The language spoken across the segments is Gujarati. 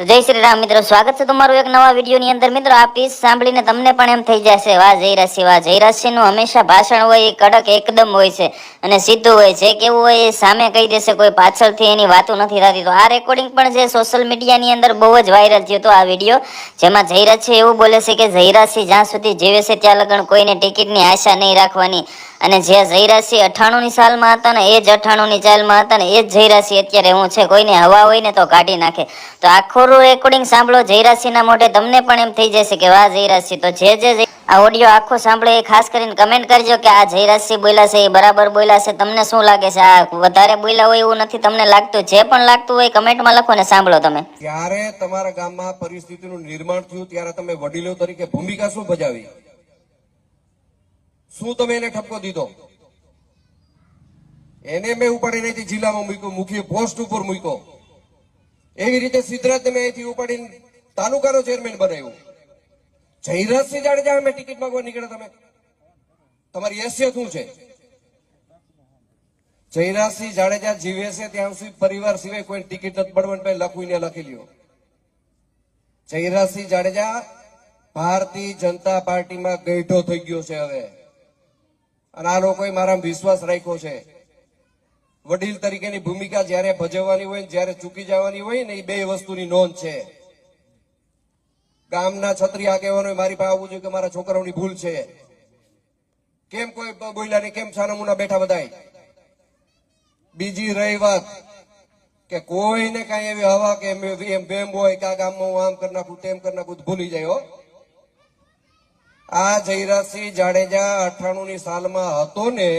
તો જય શ્રી રામ મિત્રો, સ્વાગત છે તમારું એક નવા વિડીયોની અંદર। મિત્રો, આ પીસ સાંભળીને તમને પણ એમ થઈ જશે, વાહ જયરાશિ, વાહ જયરાશિ નું હંમેશા ભાષણ હોય એ કડક એકદમ હોય છે અને સીધું હોય છે। કેવું હોય એ સામે કહી દેશે, કોઈ પાછળથી એની વાતો નથી થતી। તો આ રેકોર્ડિંગ પણ જે સોશિયલ મીડિયાની અંદર બહુ જ વાયરલ થયો હતો આ વિડીયો, જેમાં જયરાશિ એવું બોલે છે કે જયરાશિ જ્યાં સુધી જીવે છે ત્યાં લગન કોઈને ટિકિટની આશા નહીં રાખવાની। અને જે જયરાશિ 98ની સાલમાં હતા ને, એ જ 98ની ચાલમાં હતા ને, એ જ જયરાશિ અત્યારે હું છે, કોઈને હવા હોય ને તો કાઢી નાખે। તો આખું રેકોર્ડિંગ સાંભળો જયરાશિના મોઢે, તમને પણ એમ થઈ જશે કે વાહ જયરાશિ। તો જે આ ઓડિયો આખો સાંભળો એ ખાસ કરીને કમેન્ટ કરજો કે આ જયરાશિ બોલ્યા છે એ બરાબર બોલ્યા છે, તમને શું લાગે છે? આ વધારે બોલ્યા હોય એવું નથી તમને લાગતું? જે પણ લાગતું હોય કમેન્ટમાં લખો ને સાંભળો તમે। ત્યારે તમારા ગામમાં પરિસ્થિતિનું નિર્માણ થયું ત્યારે તમે વડીલો તરીકે ભૂમિકા શું ભજાવી? શું તમે એને ઠપકો દીધો? એને મેં ઉપાડીને અહીંથી જિલ્લામાં મૂક્યો, મુખ્ય પોસ્ટ ઉપર મૂક્યો। એવી રીતે સિદ્ધરાજ તમે અહીંથી ઉપાડીને તાલુકાનો ચેરમેન બનાવ્યો। જયરાજસિંહ જાડેજા અમે ટિકિટ માંગવા નીકળ્યા, તમે તમારી હેસિયત શું છે? જયરાજસિંહ જાડેજા જીવે છે ત્યાં સુધી પરિવાર સિવાય કોઈ ટિકિટ નથી મળવાની, લખવીને લખી લ્યો। જયરાજસિંહ જાડેજા ભારતીય જનતા પાર્ટીમાં ગઈઢો થઈ ગયો છે હવે, અને આ લોકોએ મારા વિશ્વાસ રાખ્યો છે। વડીલ તરીકેની ભૂમિકા જયારે ભજવવાની હોય ને જયારે ચૂકી જવાની હોય ને, એ બે વસ્તુની નોંધ છે। ગામના છત્રી આગેવાનો મારી પાસે આવવું જોઈએ કે મારા છોકરાઓની ભૂલ છે, કેમ કોઈ બોલ્યા નહીં, કેમ છાનામુના બેઠા બધાય। બીજી રહી વાત કે કોઈને કઈ એવી હવા કે એમ બેમ હોય કે આ ગામમાં હું આમ કરી નાખું તેમ કરી નાખું, ભૂલી જાય હો। આ જયરાજસિંહ જાડેજા 98ની સાલમાં હતો ને,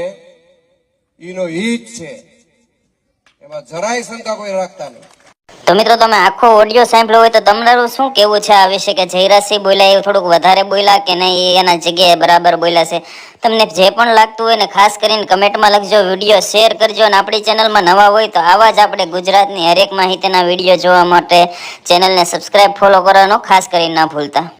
એનો હિત છે, એમાં જરાય શંકા કોઈ રાખતા નહીં। તો મિત્રો, તમે આખો ઓડિયો સાંભળ્યો હોય તો તમારું શું કેવું છે આ વિશે, કે જયરાશિ બોલ્યા એ થોડુંક વધારે બોલ્યા કે નહીં, એના જગ્યાએ બરાબર બોલ્યા છે? તમને જે પણ લાગતું હોય ને ખાસ કરીને કમેન્ટમાં લખજો, વિડીયો શેર કરજો, અને આપણી ચેનલમાં નવા હોય તો આવા જ આપણે ગુજરાતની હરેક માહિતીના વિડીયો જોવા માટે ચેનલને સબસ્ક્રાઇબ ફોલો કરવાનો ખાસ કરીને ના ભૂલતા।